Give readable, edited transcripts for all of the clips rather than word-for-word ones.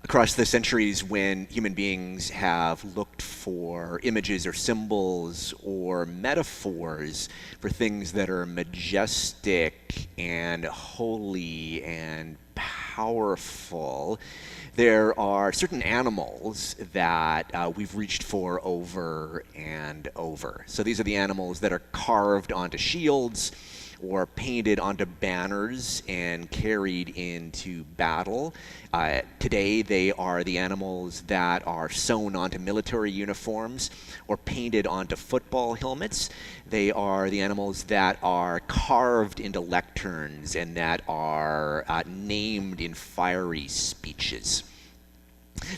Across the centuries, when human beings have looked for images or symbols or metaphors for things that are majestic and holy and powerful, there are certain animals that we've reached for over and over. So these are the animals that are carved onto shields or painted onto banners and carried into battle. Today, they are the animals that are sewn onto military uniforms or painted onto football helmets. They are the animals that are carved into lecterns and that are named in fiery speeches.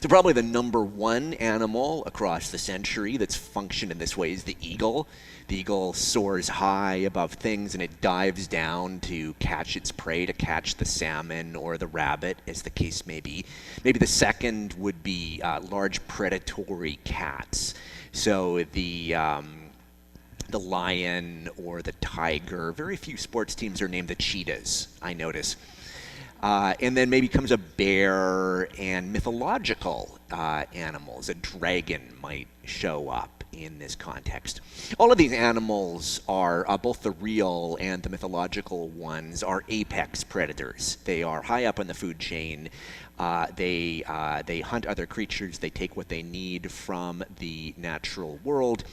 So probably the number one animal across the century that's functioned in this way is the eagle. The eagle soars high above things and it dives down to catch its prey, to catch the salmon or the rabbit, as the case may be. Maybe the second would be large predatory cats. So the lion or the tiger. Very few sports teams are named the cheetahs, I notice. And then maybe comes a bear and mythological animals. A dragon might show up in this context. All of these animals are, both the real and the mythological ones, are apex predators. They are high up on the food chain. They hunt other creatures. They take what they need from the natural world.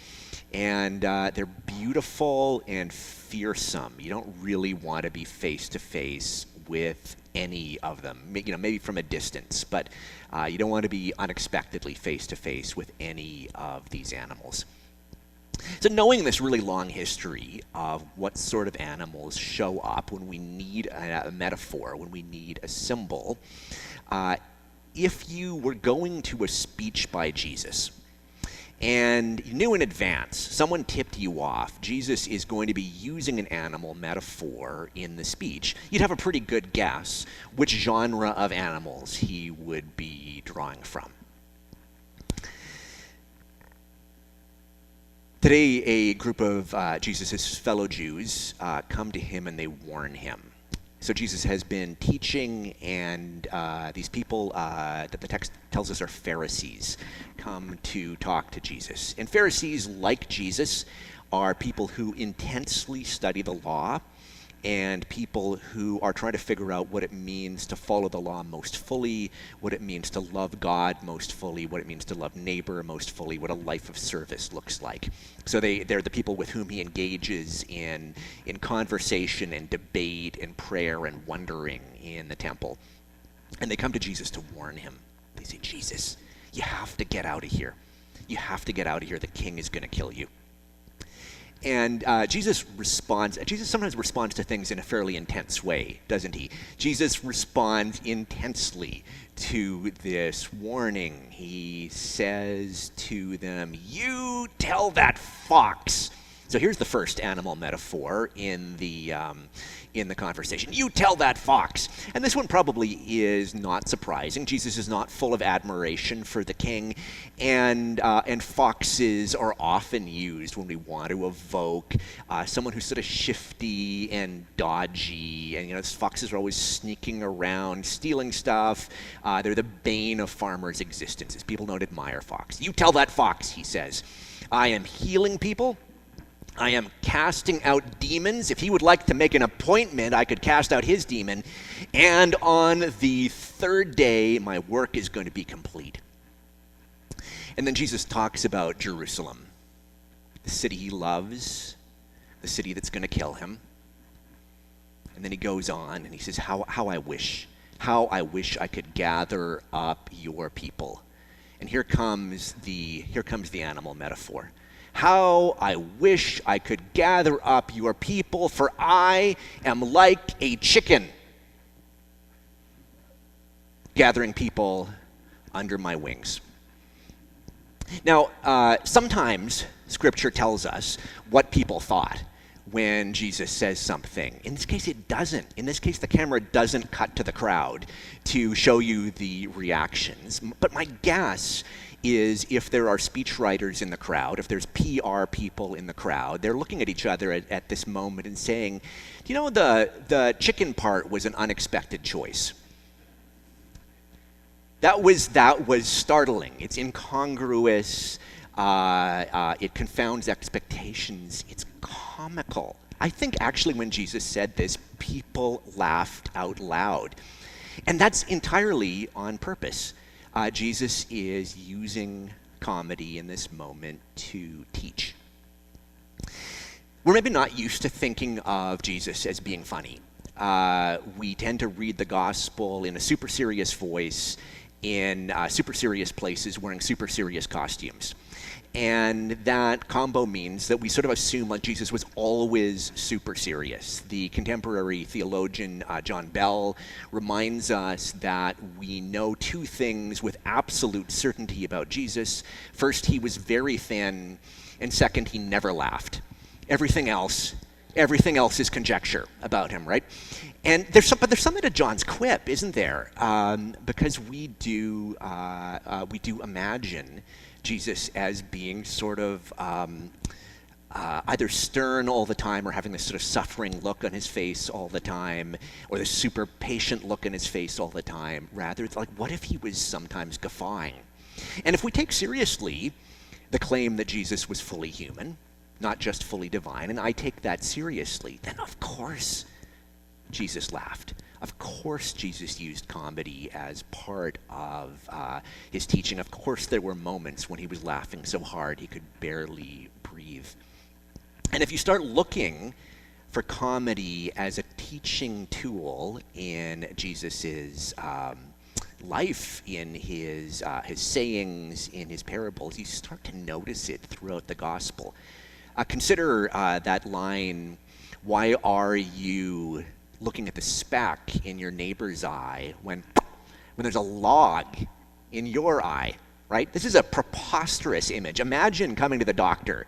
And they're beautiful and fearsome. You don't really want to be face to face with any of them, maybe from a distance, but you don't want to be unexpectedly face to face with any of these animals. So knowing this really long history of what sort of animals show up when we need a metaphor, when we need a symbol, if you were going to a speech by Jesus, and you knew in advance, someone tipped you off, Jesus is going to be using an animal metaphor in the speech, you'd have a pretty good guess which genre of animals he would be drawing from. Today, a group of Jesus' fellow Jews come to him and they warn him. So Jesus has been teaching, and these people that the text tells us are Pharisees come to talk to Jesus. And Pharisees, like Jesus, are people who intensely study the law and people who are trying to figure out what it means to follow the law most fully, what it means to love God most fully, what it means to love neighbor most fully, what a life of service looks like. So they're the people with whom he engages in conversation and debate and prayer and wondering in the temple. And they come to Jesus to warn him. They say, Jesus, you have to get out of here. You have to get out of here. The king is going to kill you. And Jesus sometimes responds to things in a fairly intense way, doesn't he? Jesus responds intensely to this warning. He says to them, you tell that fox. So here's the first animal metaphor in the conversation. You tell that fox. And this one probably is not surprising. Jesus is not full of admiration for the king, and foxes are often used when we want to evoke someone who's sort of shifty and dodgy, and foxes are always sneaking around, stealing stuff. They're the bane of farmers' existences. People don't admire fox. You tell that fox, he says. I am healing people. I am casting out demons. If he would like to make an appointment, I could cast out his demon. And on the third day, my work is going to be complete. And then Jesus talks about Jerusalem, the city he loves, the city that's going to kill him. And then he goes on and he says, how I wish I could gather up your people. And here comes the animal metaphor. How I wish I could gather up your people, for I am like a chicken gathering people under my wings. Now, sometimes Scripture tells us what people thought when Jesus says something. In this case, it doesn't. In this case, the camera doesn't cut to the crowd to show you the reactions. But my guess is if there are speechwriters in the crowd, if there's PR people in the crowd, they're looking at each other at this moment and saying, the chicken part was an unexpected choice. That was startling. It's incongruous. It confounds expectations. It's comical. I think actually when Jesus said this, people laughed out loud. And that's entirely on purpose. Jesus is using comedy in this moment to teach. We're maybe not used to thinking of Jesus as being funny. We tend to read the gospel in a super serious voice, in super serious places, wearing super serious costumes. And that combo means that we sort of assume like Jesus was always super serious. The contemporary theologian John Bell reminds us that we know two things with absolute certainty about Jesus. First, he was very thin, and second, he never laughed. Everything else is conjecture about him, right? And there's something to John's quip, isn't there? Because we do imagine Jesus as being sort of either stern all the time or having this sort of suffering look on his face all the time, or this super patient look on his face all the time. Rather, it's like, what if he was sometimes guffawing? And if we take seriously the claim that Jesus was fully human, not just fully divine, and I take that seriously, then of course Jesus laughed. Of course Jesus used comedy as part of his teaching. Of course there were moments when he was laughing so hard he could barely breathe. And if you start looking for comedy as a teaching tool in Jesus's life, in his sayings, in his parables, you start to notice it throughout the gospel. Consider that line, "Why are you looking at the speck in your neighbor's eye when there's a log in your eye," right? This is a preposterous image. Imagine coming to the doctor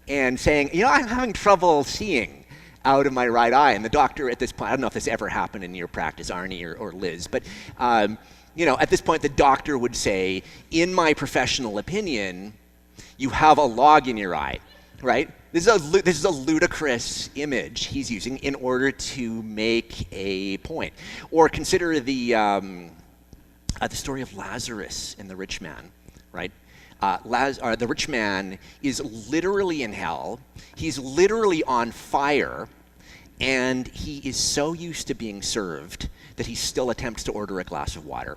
and saying, I'm having trouble seeing out of my right eye. And the doctor at this point, I don't know if this ever happened in your practice, Arnie or Liz, but at this point the doctor would say, "In my professional opinion, you have a log in your eye." Right? This is a ludicrous image he's using in order to make a point. Or consider the story of Lazarus and the rich man, right? The rich man is literally in hell. He's literally on fire, and he is so used to being served that he still attempts to order a glass of water.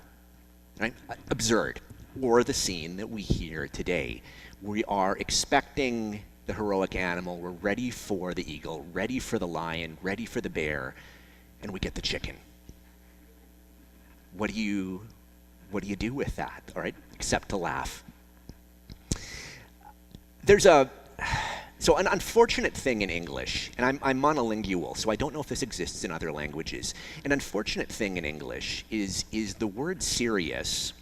Right? Absurd. Or the scene that we hear today. We are expecting the heroic animal, we're ready for the eagle, ready for the lion, ready for the bear, and we get the chicken. What do you do with that, all right, except to laugh? There's an unfortunate thing in English, and I'm monolingual, so I don't know if this exists in other languages. An unfortunate thing in English is the word serious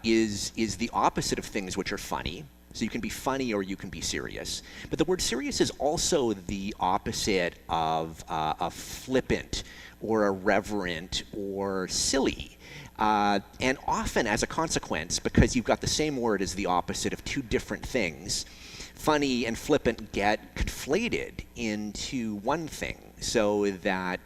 is the opposite of things which are funny. So you can be funny or you can be serious. But the word serious is also the opposite of flippant or irreverent or silly. And often as a consequence, because you've got the same word as the opposite of two different things, funny and flippant get conflated into one thing, so that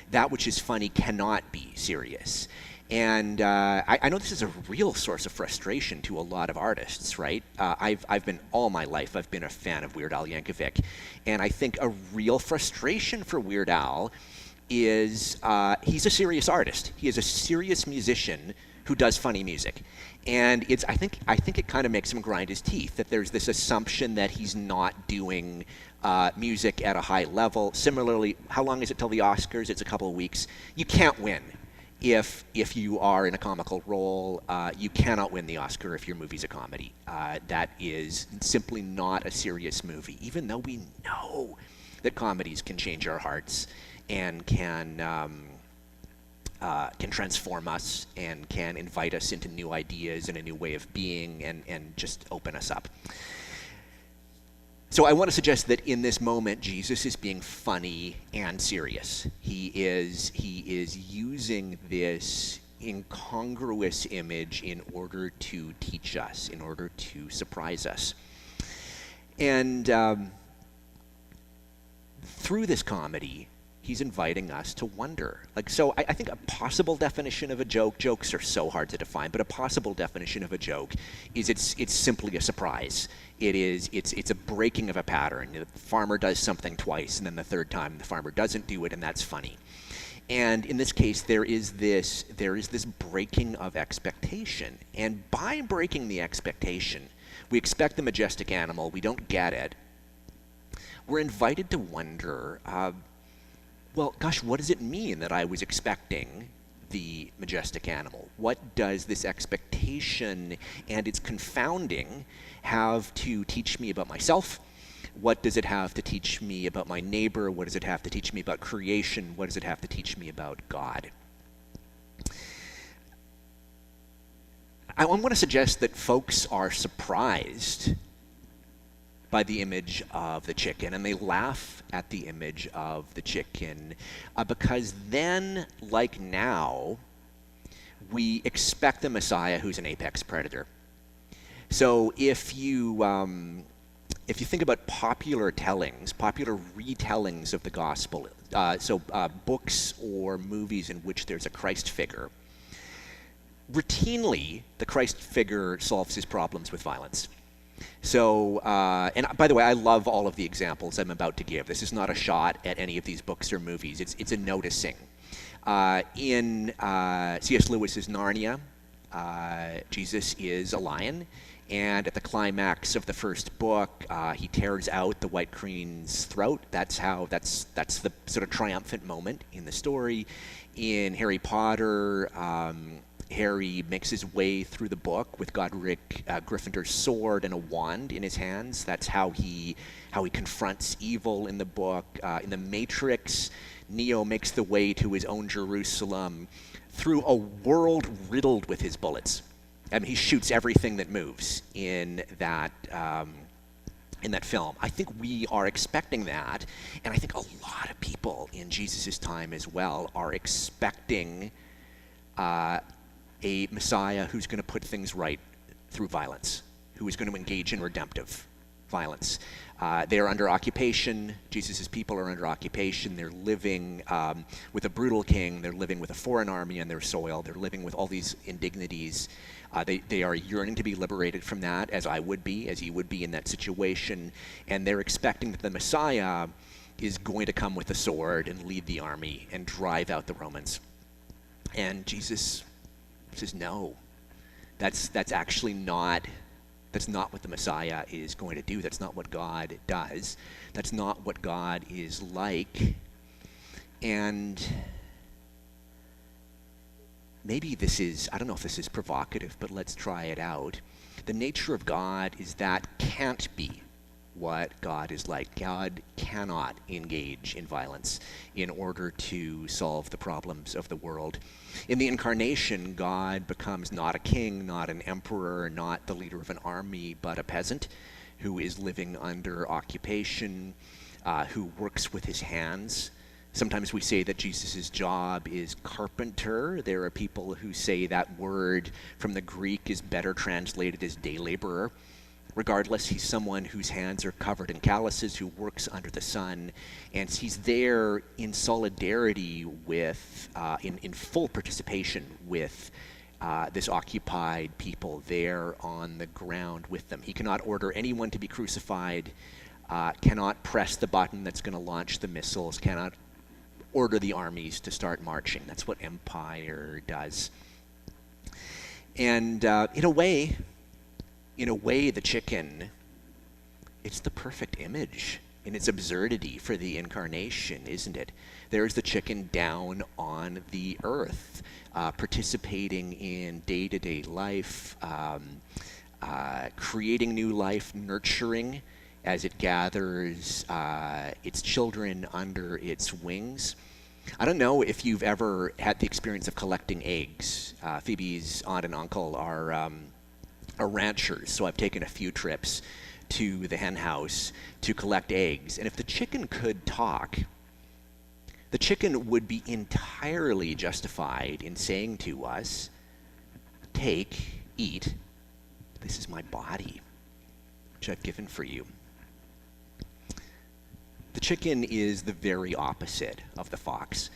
that which is funny cannot be serious. And I know this is a real source of frustration to a lot of artists, right? I've been, all my life, I've been a fan of Weird Al Yankovic. And I think a real frustration for Weird Al is he's a serious artist. He is a serious musician who does funny music. And I think it kind of makes him grind his teeth, that there's this assumption that he's not doing music at a high level. Similarly, how long is it till the Oscars? It's a couple of weeks. You can't win. If you are in a comical role, you cannot win the Oscar if your movie's a comedy. That is simply not a serious movie, even though we know that comedies can change our hearts and can transform us and can invite us into new ideas and a new way of being and just open us up. So I want to suggest that in this moment, Jesus is being funny and serious. He is using this incongruous image in order to teach us, in order to surprise us. And through this comedy, He's inviting us to wonder. So I think a possible definition of a joke, jokes are so hard to define, but a possible definition of a joke is it's simply a surprise. It's a breaking of a pattern. The farmer does something twice, and then the third time the farmer doesn't do it, and that's funny. And in this case, there is this breaking of expectation. And by breaking the expectation, we expect the majestic animal, we don't get it. We're invited to wonder, well, gosh, what does it mean that I was expecting the majestic animal? What does this expectation and its confounding have to teach me about myself? What does it have to teach me about my neighbor? What does it have to teach me about creation? What does it have to teach me about God? I want to suggest that folks are surprised by the image of the chicken, and they laugh at the image of the chicken because then, like now, we expect a Messiah who's an apex predator. So if you think about popular retellings of the gospel, books or movies in which there's a Christ figure, routinely the Christ figure solves his problems with violence. So, and by the way, I love all of the examples I'm about to give. This is not a shot at any of these books or movies. It's a noticing. In C.S. Lewis's Narnia, Jesus is a lion, and at the climax of the first book, he tears out the White Queen's throat. That's the sort of triumphant moment in the story. In Harry Potter, Harry makes his way through the book with Godric Gryffindor's sword and a wand in his hands. That's how he confronts evil in the book. In The Matrix, Neo makes the way to his own Jerusalem through a world riddled with his bullets. I mean, he shoots everything that moves in that film. I think we are expecting that, and I think a lot of people in Jesus' time as well are expecting a Messiah who's going to put things right through violence, who is going to engage in redemptive violence. They are under occupation. Jesus' people are under occupation. They're living with a brutal king. They're living with a foreign army on their soil. They're living with all these indignities. They are yearning to be liberated from that, as I would be, as you would be in that situation. And they're expecting that the Messiah is going to come with a sword and lead the army and drive out the Romans. And Jesus says, no, that's actually not what the Messiah is going to do. That's not what God does. That's not what God is like. And maybe this is, I don't know if this is provocative, but let's try it out. The nature of God is that can't be what God is like. God cannot engage in violence in order to solve the problems of the world. In the incarnation, God becomes not a king, not an emperor, not the leader of an army, but a peasant who is living under occupation, who works with his hands. Sometimes we say that Jesus' job is carpenter. There are people who say that word from the Greek is better translated as day laborer. Regardless, he's someone whose hands are covered in calluses, who works under the sun, and he's there in solidarity with, in full participation with this occupied people there on the ground with them. He cannot order anyone to be crucified, cannot press the button that's going to launch the missiles, cannot order the armies to start marching. That's what empire does. And in a way, the chicken, it's the perfect image in its absurdity for the incarnation, isn't it? There's the chicken down on the earth, participating in day-to-day life, creating new life, nurturing as it gathers its children under its wings. I don't know if you've ever had the experience of collecting eggs. Phoebe's aunt and uncle are ranchers, so I've taken a few trips to the hen house to collect eggs. And if the chicken could talk, the chicken would be entirely justified in saying to us, take, eat, this is my body, which I've given for you. The chicken is the very opposite of the fox.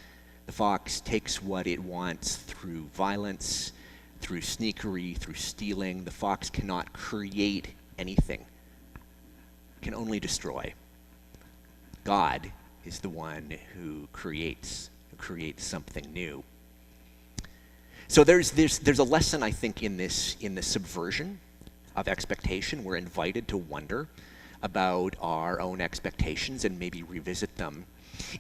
The fox takes what it wants through violence, through sneakery, through stealing. The fox cannot create anything, can only destroy. God is the one who creates something new. So there's a lesson, I think, in this subversion of expectation. We're invited to wonder about our own expectations and maybe revisit them.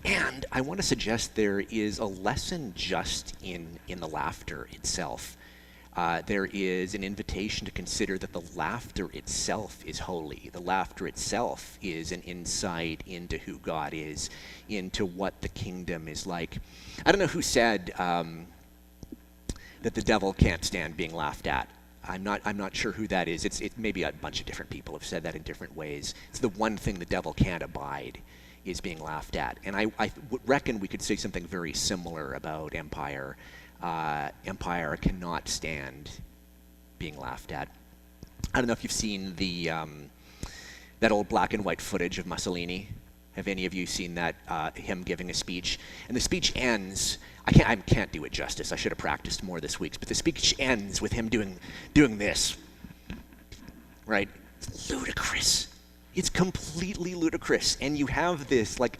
And I want to suggest there is a lesson just in the laughter itself. There is an invitation to consider that the laughter itself is holy. The laughter itself is an insight into who God is, into what the kingdom is like. I don't know who said that the devil can't stand being laughed at. I'm not sure who that is. It maybe a bunch of different people have said that in different ways. It's the one thing the devil can't abide is being laughed at. And I reckon we could say something very similar about empire. Empire cannot stand being laughed at. I don't know if you've seen that old black and white footage of Mussolini. Have any of you seen that, him giving a speech? And the speech ends, I can't do it justice. I should have practiced more this week, but the speech ends with him doing this, right? It's ludicrous. It's completely ludicrous. And you have this, like,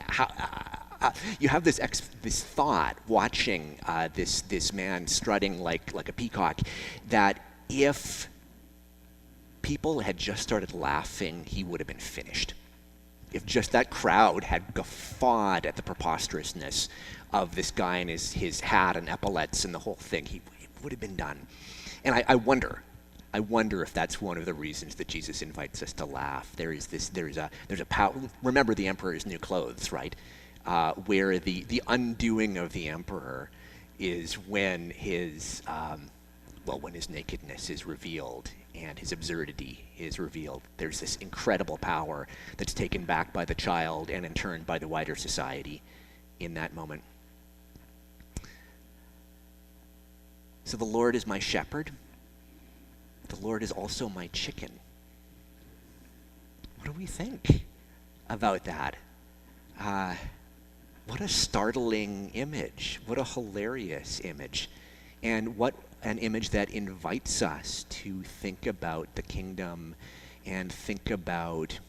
you have this thought watching this man strutting like a peacock, that if people had just started laughing, he would have been finished. If just that crowd had guffawed at the preposterousness of this guy and his hat and epaulets and the whole thing, he would have been done. And I wonder if that's one of the reasons that Jesus invites us to laugh. There's a power. Remember the emperor's new clothes, right? Where the undoing of the emperor is when his nakedness is revealed and his absurdity is revealed. There's this incredible power that's taken back by the child and in turn by the wider society in that moment. So the Lord is my shepherd. The Lord is also my chicken. What do we think about that? What a startling image. What a hilarious image. And what an image that invites us to think about the kingdom and think about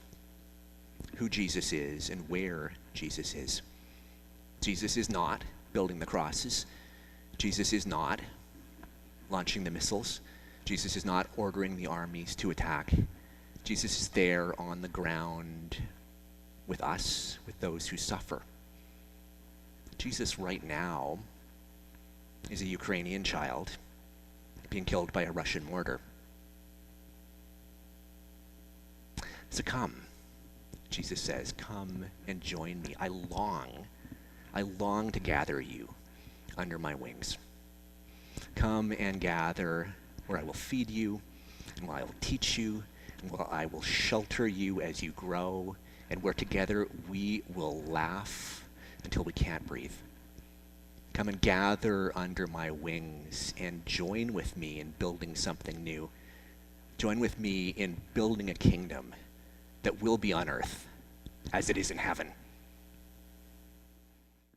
who Jesus is and where Jesus is. Jesus is not building the crosses. Jesus is not launching the missiles. Jesus is not ordering the armies to attack. Jesus is there on the ground with us, with those who suffer. Jesus right now is a Ukrainian child being killed by a Russian mortar. So come, Jesus says, come and join me. I long to gather you under my wings. Come and gather where I will feed you, and where I will teach you, and where I will shelter you as you grow, and where together we will laugh until we can't breathe. Come and gather under my wings and join with me in building something new. Join with me in building a kingdom that will be on earth as it is in heaven.